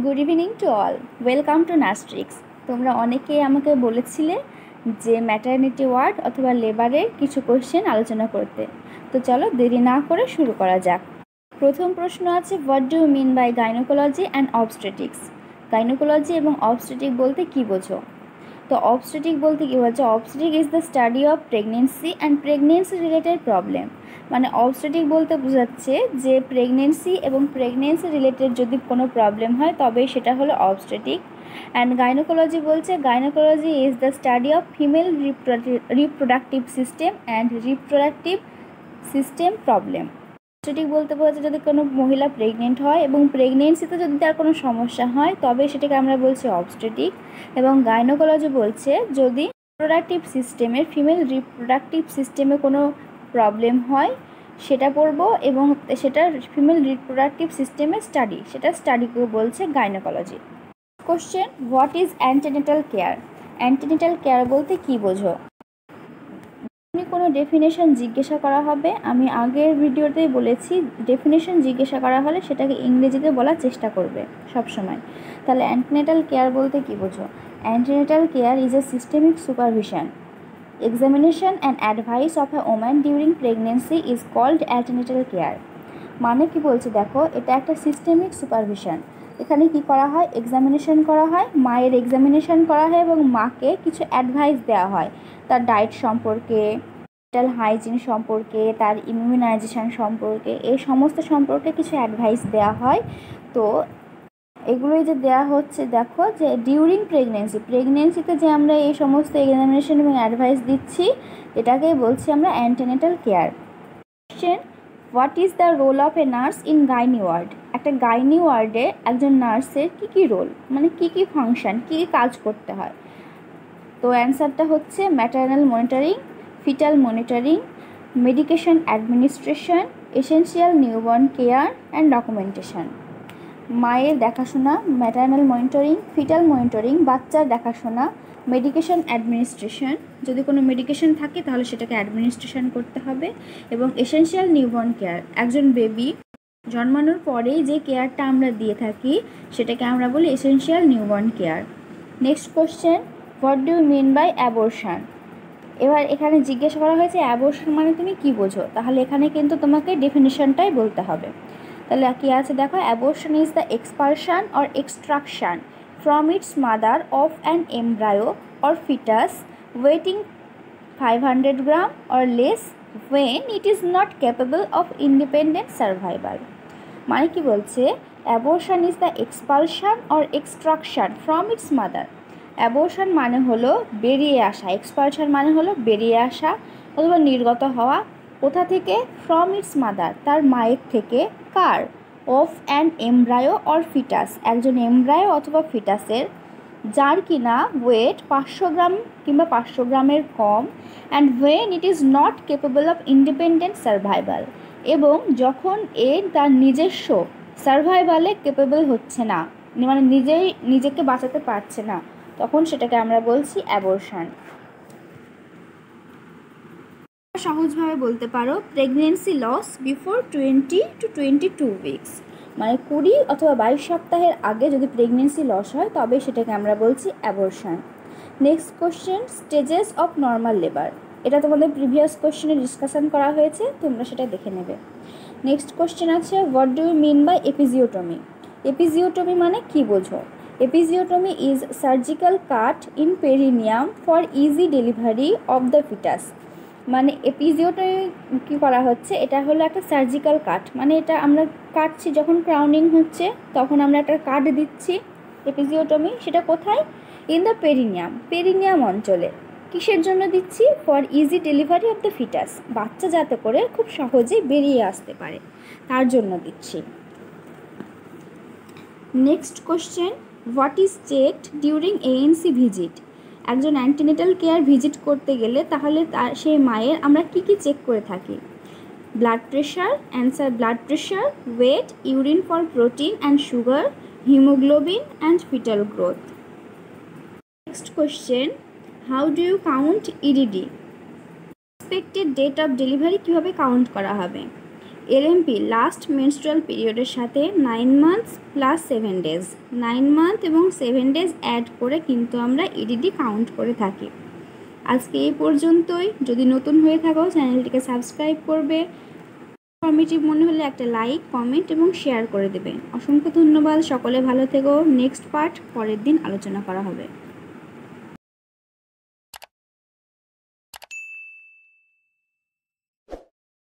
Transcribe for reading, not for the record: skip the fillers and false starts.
Good evening to all, welcome to NursTricks. তোমরা অনেকেই আমাকে বলেছিলে যে ম্যাটারনিটি ওয়ার্ড অথবা লেবারের কিছু কোয়েশ্চেন আলোচনা করতে। তো চলো দেরি না করে শুরু করা যাক। প্রথম প্রশ্ন আছে, what do you mean by gynaecology and obstetrics? Gynaecology এবং অবস্টেটিক বলতে কী বোঝো? তো অবস্টেটিক বলতে কী বলছে? Obstetric is the study of pregnancy and pregnancy related problem. মানে অবস্টেটিক বলতে বোঝাচ্ছে যে প্রেগনেন্সি এবং প্রেগনেন্সি রিলেটেড যদি কোনো প্রবলেম হয় তবে সেটা হলো অবস্টেটিক। অ্যান্ড গাইনোকোলজি বলছে gynaecology is the study of female reproductive system and reproductive system problem. Obstetric বলতে বোঝাচ্ছে যদি কোনো মহিলা প্রেগনেন্ট হয় এবং প্রেগনেন্সিতে যদি তার কোনো সমস্যা হয় তবে সেটাকে আমরা বলছি অবস্টেটিক। এবং গাইনোকোলজি বলছে যদি রিপ্রোডাক্টিভ সিস্টেমের ফিমেল রিপ্রোডাক্টিভ সিস্টেমে কোনো প্রবলেম হয় সেটা পড়বো এবং সেটার ফিমেল রিপ্রোডাক্টিভ সিস্টেমের সেটা স্টাডিকে বলছে gynaecology. Question, what is antenatal care? Antenatal care বলতে কী বোঝো? কোনো ডেফিনেশন জিজ্ঞাসা করা হবে, আমি আগের ভিডিওতেই বলেছি ডেফিনেশন জিজ্ঞাসা করা হলে সেটাকে ইংরেজিতে বলার চেষ্টা করবে সবসময়। তাহলে অ্যান্টিনেটাল কেয়ার বলতে কী বোঝো? Antenatal care is a systemic supervision, examination and advice of a woman during pregnancy is called antenatal care। মানে কি বলছে দেখো, এটা একটা সিস্টেমিক সুপারভিশন। এখানে কি করা হয়? এক্সামিনেশন করা হয়, মায়ের এক্সামিনেশন করা হয় এবং মাকে কিছু অ্যাডভাইস দেওয়া হয় তার ডায়েট সম্পর্কে, মেন্টাল হাইজিন সম্পর্কে, তার ইমিউনাইজেশন সম্পর্কে, এই সমস্ত সম্পর্কে কিছু অ্যাডভাইস দেওয়া হয়। তো এগুলোই যে দেওয়া হচ্ছে দেখো যে ডিউরিং প্রেগনেন্সিতে যে আমরা এই সমস্ত এক্সামিনেশন এবং অ্যাডভাইস দিচ্ছি এটাকেই বলছি আমরা antenatal care. Question, what is the role of a nurse in gynae ward? একটা গাইনি ওয়ার্ডে একজন নার্সের কী রোল, মানে কী ফাংশন, কী কাজ করতে হয়? তো অ্যান্সারটা হচ্ছে maternal monitoring, fetal monitoring, medication administration, essential newborn care and documentation. মায়ের দেখাশোনা ম্যাটারনাল মনিটরিং, ফিটাল মনিটরিং বাচ্চার দেখাশোনা, মেডিকেশন অ্যাডমিনিস্ট্রেশন যদি কোনো মেডিকেশন থাকে তাহলে সেটাকে অ্যাডমিনিস্ট্রেশন করতে হবে, এবং এসেনশিয়াল নিউবর্ন কেয়ার একজন বেবি জন্মানোর পরেই যে কেয়ারটা আমরা দিয়ে থাকি সেটাকে আমরা বলি essential newborn care. Next question, what do you mean by abortion? এবার এখানে জিজ্ঞাসা করা হয়েছে অ্যাবর্শন মানে তুমি কী বোঝো, তাহলে এখানে কিন্তু তোমাকে ডেফিনিশনটাই বলতে হবে। তাহলে কী আছে দেখো, abortion is the expulsion or extraction from its mother of an embryo or foetus ওয়েটিং 500 gram or less when it is not capable of independent survival। মানে কি বলছে, abortion is the expulsion or extraction from its mother. Abortion মানে হলো বেরিয়ে আসা, expulsion মানে হলো বেরিয়ে আসা অথবা নির্গত হওয়া। কোথা থেকে? ফ্রম ইটস মাদার, তার মায়ের থেকে। কার? Of an embryo or foetus, একজন এমব্রায়ো অথবা ফিটাসের, যার কিনা ওয়েট 500 গ্রাম কিংবা 500 গ্রামের কম, and when it is not capable of independent survival, এবং যখন তার নিজস্ব সার্ভাইভালে কেপেবল হচ্ছে না, মানে নিজেকে বাঁচাতে পারছে না, তখন সেটাকে আমরা বলছি অ্যাবর্শন। সহজভাবে বলতে পারো pregnancy loss before 20 to 22 weeks, মানে 20 অথবা 22 সপ্তাহের আগে যদি প্রেগনেন্সি লস হয় তবে সেটাকে আমরা বলছি abortion. Next question, stages of normal labour. এটা তোমাদের প্রিভিয়াস কোশ্চেনে ডিসকাশন করা হয়েছে, তোমরা সেটা দেখে নেবে। নেক্সট কোশ্চেন আছে, what do you mean by episiotomy? Episiotomy মানে কী বোঝো? Episiotomy is surgical cut in perineum for easy delivery of the foetus. মানে এপিজিওটমি কী করা হচ্ছে, এটা হলো একটা সার্জিক্যাল কাট, মানে এটা আমরা কাটছি যখন ক্রাউনিং হচ্ছে তখন আমরা একটা কাট দিচ্ছি এপিজিওটমি। সেটা কোথায়? ইন দ্য পেরিনিয়াম অঞ্চলে। কিসের জন্য দিচ্ছি? For easy delivery of the foetus, বাচ্চা যাতে করে খুব সহজেই বেরিয়ে আসতে পারে তার জন্য দিচ্ছি। Next question, what is checked during ANC visit? একজন অ্যান্টিনেটাল কেয়ার ভিজিট করতে গেলে তাহলে সেই মায়ের আমরা কী চেক করে থাকি? Blood pressure, answer blood pressure, weight, urine for protein and sugar, haemoglobin and foetal growth. Next question, how do you count EDD? Expected date of delivery কীভাবে কাউন্ট করা হবে? এলএমপি লাস্ট মেনস্ট্রুয়াল পিরিয়ডের সাথে 9 months plus 7 days, 9 month এবং 7 days add করে কিন্তু আমরা EDD count করে থাকি। আজকে এই পর্যন্তই। যদি নতুন হয়ে থাকো চ্যানেলটিকে সাবস্ক্রাইব করবে, ইনফরমেটিভ মনে হলে একটা লাইক, কমেন্ট এবং শেয়ার করে দেবে। অসংখ্য ধন্যবাদ। সকলে ভালো থেকো। নেক্সট পার্ট পরের দিন আলোচনা করা হবে।